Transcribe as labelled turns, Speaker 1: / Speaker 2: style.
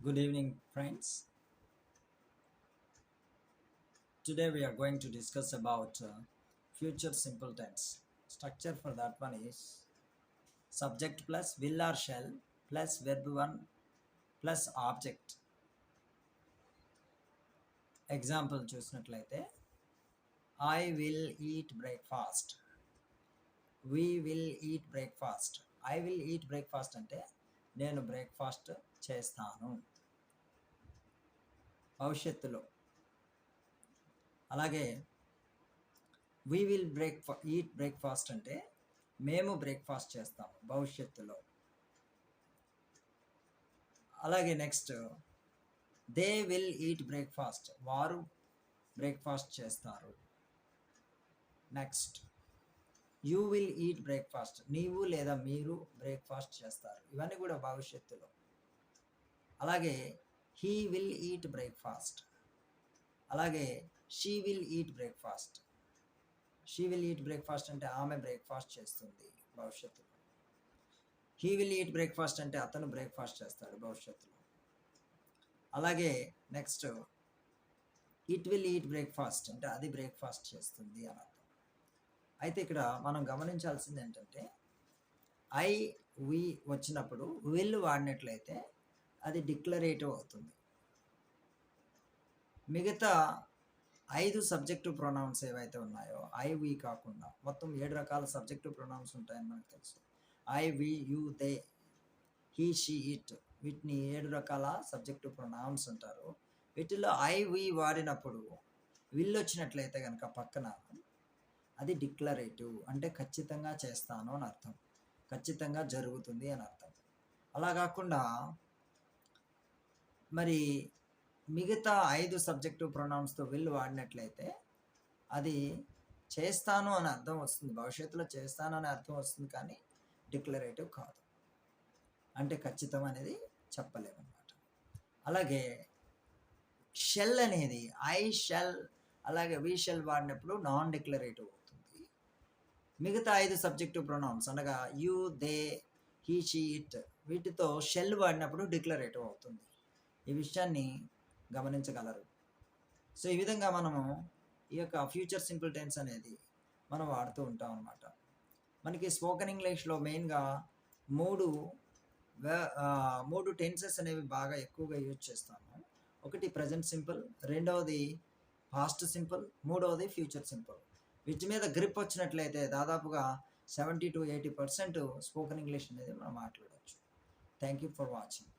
Speaker 1: Good evening, friends. Today we are going to discuss about future simple tense. Structure for that one is subject plus will or shall plus verb 1 plus object. Example చూసినట్లయితే I will eat breakfast. We will eat breakfast. I will eat breakfast అంటే నేను breakfast చేస్తాను భవిష్యత్తులో. అలాగే we will eat breakfast అంటే మేము breakfast చేస్తాము భవిష్యత్తులో. అలాగే next they will eat breakfast, వారు బ్రేక్ఫాస్ట్ చేస్తారు. Next you will eat breakfast, నీవు లేదా మీరు బ్రేక్ఫాస్ట్ చేస్తారు. ఇవన్నీ కూడా భవిష్యత్తులో. అలాగే హీ విల్ ఈట్ బ్రేక్ఫాస్ట్, అలాగే she will eat breakfast. She will eat breakfast అంటే ఆమె బ్రేక్ఫాస్ట్ చేస్తుంది భవిష్యత్తులో. హీ విల్ ఈట్ బ్రేక్ఫాస్ట్ అంటే అతను బ్రేక్ఫాస్ట్ చేస్తాడు భవిష్యత్తులో. అలాగే next it will eat breakfast అంటే అది బ్రేక్ఫాస్ట్ చేస్తుంది అని అర్థం. అయితే ఇక్కడ మనం గమనించాల్సింది ఏంటంటే ఐ వి వచ్చినప్పుడు విల్ వాడినట్లయితే అది డిక్లరేటివ్ అవుతుంది. మిగతా 5 సబ్జెక్టివ్ ప్రొనౌన్స్ ఏవైతే ఉన్నాయో ఐ వి కాకుండా మొత్తం 7 రకాల సబ్జెక్టివ్ ప్రొనౌన్స్ ఉంటాయని మనకు తెలుసు. I we you they he she it, వీటిని 7 రకాల సబ్జెక్టివ్ ప్రొనౌన్స్ అంటారు. వీటిలో ఐ వి వాడినప్పుడు విల్ వచ్చినట్లయితే కనుక పక్కన అది డిక్లరేటివ్ అంటే ఖచ్చితంగా చేస్తాను అని అర్థం, ఖచ్చితంగా జరుగుతుంది అని అర్థం. అలా కాకుండా మరి మిగతా 5 సబ్జెక్టివ్ ప్రొనౌన్స్తో విల్ వాడినట్లయితే అది చేస్తాను అని అర్థం వస్తుంది, భవిష్యత్తులో చేస్తాను అనే అర్థం వస్తుంది, కానీ డిక్లరేటివ్ కాదు, అంటే ఖచ్చితం అనేది చెప్పలేమన్నమాట. అలాగే షెల్ అనేది ఐ షెల్ అలాగే వి షెల్ వాడినప్పుడు నాన్ డిక్లరేటివ్ అవుతుంది. మిగతా 5 సబ్జెక్టివ్ ప్రొనౌన్స్ అనగా you they he she it వీటితో షెల్ వాడినప్పుడు డిక్లరేటివ్ అవుతుంది. ఈ విషయాన్ని గమనించగలరు. సో ఈ విధంగా మనము ఈ యొక్క ఫ్యూచర్ సింపుల్ టెన్స్ అనేది మనం వాడుతూ ఉంటాం అన్నమాట. మనకి స్పోకెన్ ఇంగ్లీష్లో మెయిన్గా మూడు టెన్సెస్ అనేవి బాగా ఎక్కువగా యూజ్ చేస్తాము. ఒకటి ప్రజెంట్ సింపుల్, రెండవది పాస్ట్ సింపుల్, మూడవది ఫ్యూచర్ సింపుల్. వీటి మీద గ్రిప్ వచ్చినట్లయితే దాదాపుగా 70 to 80% స్పోకెన్ ఇంగ్లీష్ అనేది మనం మాట్లాడవచ్చు. Thank you for watching.